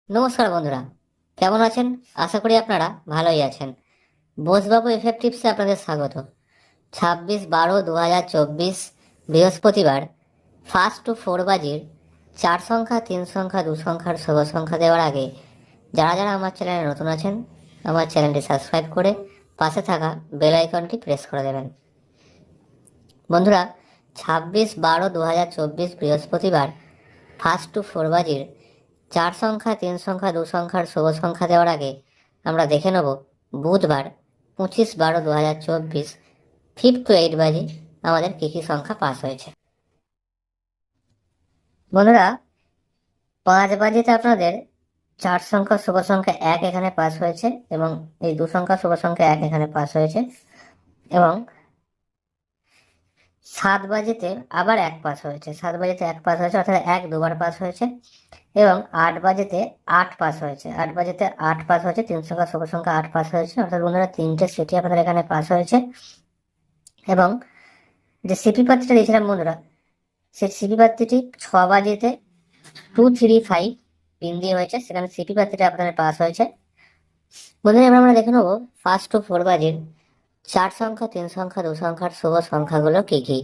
নমস্কার বন্ধুরা, কেমন আছেন? আশা করি আপনারা ভালোই আছেন। বোসবাবু এফএফ টিপসে আপনাদের স্বাগত। 26/12/2024 বৃহস্পতিবার 1 to 4 বাজির 4 সংখ্যা, 3 সংখ্যা, 2 সংখ্যার শুভ সংখ্যা দেওয়ার আগে যারা যারা আমার চ্যানেলে নতুন আছেন, আমার চ্যানেলটি সাবস্ক্রাইব করে পাশে থাকা বেল আইকনটি প্রেস করে দেবেন। বন্ধুরা, 26/12/2024 বৃহস্পতিবার 1 to 4 বাজির 4 সংখ্যা, 3 সংখ্যা, 2 সংখ্যার শুভ সংখ্যা দেওয়ার আগে আমরা দেখে নেব বুধবার 25/12/2024 5 to 8 বাজে আমাদের কী কী সংখ্যা পাস হয়েছে। বন্ধুরা, 5 বাজেতে আপনাদের 4 সংখ্যা শুভ সংখ্যা 1 এখানে পাস হয়েছে এবং এই 2 সংখ্যা শুভ সংখ্যা 1 এখানে পাস হয়েছে এবং 7 বাজেতে আবার 1 পাস হয়েছে। 7 বাজেতে 1 পাস হয়েছে, অর্থাৎ 1 দুবার পাস হয়েছে এবং 8 বাজেতে 8 পাস হয়েছে। 8 বাজেতে 8 পাস হয়েছে, 3 সংখ্যা শুভ সংখ্যা 8 পাস হয়েছে, অর্থাৎ বন্ধুরা 3টে সেটি আপনাদের এখানে পাস হয়েছে। এবং যে সিপি পাত্রটা দিয়েছিলাম বন্ধুরা, সেই সিপি পাত্রটি 6 বাজেতে 235 পিন দিয়ে হয়েছে, সেখানে সিপি পাত্রটা আপনাদের পাস হয়েছে। বন্ধুরা, এবার আমরা দেখে নেবো 1 to 4 বাজের 4 সংখ্যা, 3 সংখ্যা, 2 সংখ্যার শুভ সংখ্যাগুলো কি কি।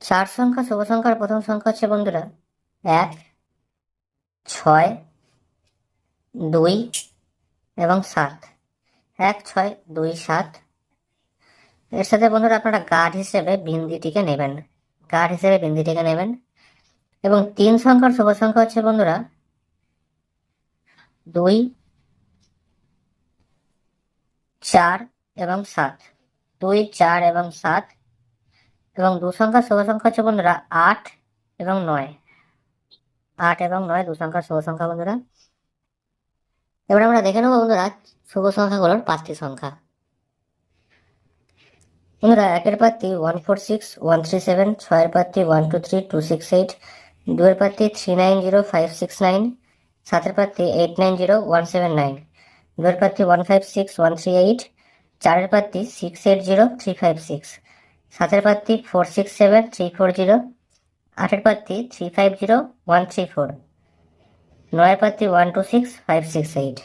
4 সংখ্যা শুভ সংখ্যার প্রথম সংখ্যা হচ্ছে বন্ধুরা 1, 6, 2 এবং 7। 1, 6, 2, 7। এর সাথে বন্ধুরা আপনারা গাঢ় হিসেবে বিন্দিটিকে নেবেন, এবং 3 সংখ্যার শুভ সংখ্যা হচ্ছে বন্ধুরা 2, 4 এবং 7। 2, 4 এবং 7। এবং 2 সংখ্যার শুভ সংখ্যা হচ্ছে বন্ধুরা 8 এবং 9। 8 এবং 9 2 সংখ্যার শুভ সংখ্যা বন্ধুরা। এবার আমরা দেখে নেবো বন্ধুরা শুভ সংখ্যাগুলোর 5টি সংখ্যা। বন্ধুরা, 1 পাত্তি 146 137, 6 পাত্তি 123 268, 2 পাত্তি 390 569, 7 পাত্তি 890 179, 2 পাত্তি 156 138, 4 পাত্তি 680 356, 7 পাত্তি 467 340, 8 পাত্তি 350 134, 9 পাত্তি 126 568।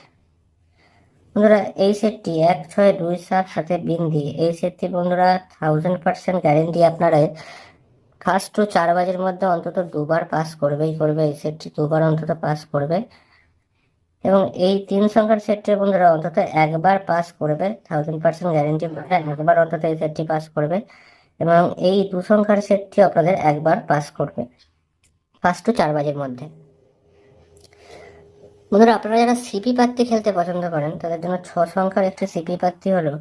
বন্ধুরা, এই সেটটি 1, 6, 2, 7 সাথে বিন্দি, এই সেটটি বন্ধুরা 1000% গ্যারেন্টি আপনারা 1 to 4 বাজের মধ্যে অন্তত 2বার পাস করবেই করবে। এই সেটটি 2বার অন্তত পাস করবে এবং এই 3 সংখ্যার সেটটি বন্ধুরা অন্তত 1বার পাস করবে। 1000% গ্যারেন্টি, 1বার অন্তত এই সেটটি পাস করবে এবং এই 2 সংখ্যার সেটটি আপনাদের 1বার পাস করবে 1 to 4 বাজের মধ্যে। বন্ধুরা, আপনারা যারা সিপি পাত্তি খেলতে পছন্দ করেন তাদের জন্য 6 সংখ্যার একটি সিপি পাত্তি হলো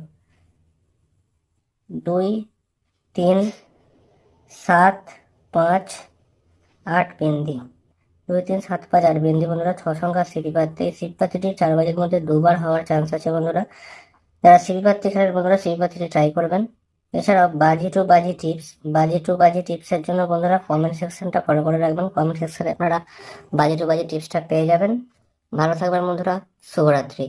2, 3, 7, 5, 8 বিন্দি। 2, 3, 7, 5, 8 বিন্দি বন্ধুরা 6 সংখ্যার সিপি পাত্তি। এই সিপি পাত্তিটি 4 বাজের মধ্যে 2বার হওয়ার চান্স আছে বন্ধুরা। যারা সিপি পাত্তি খেলেন বন্ধুরা সিপি পাত্তিটি ট্রাই করবেন। এছাড়াও বাজি টু বাজি টিপসের জন্য বন্ধুরা কমেন্ট সেকশনটা ফলো করে রাখবেন। কমেন্ট সেকশনে আপনারা বাজি টু বাজি টিপসটা পেয়ে যাবেন। ভালো থাকবেন বন্ধুরা, শুভরাত্রি।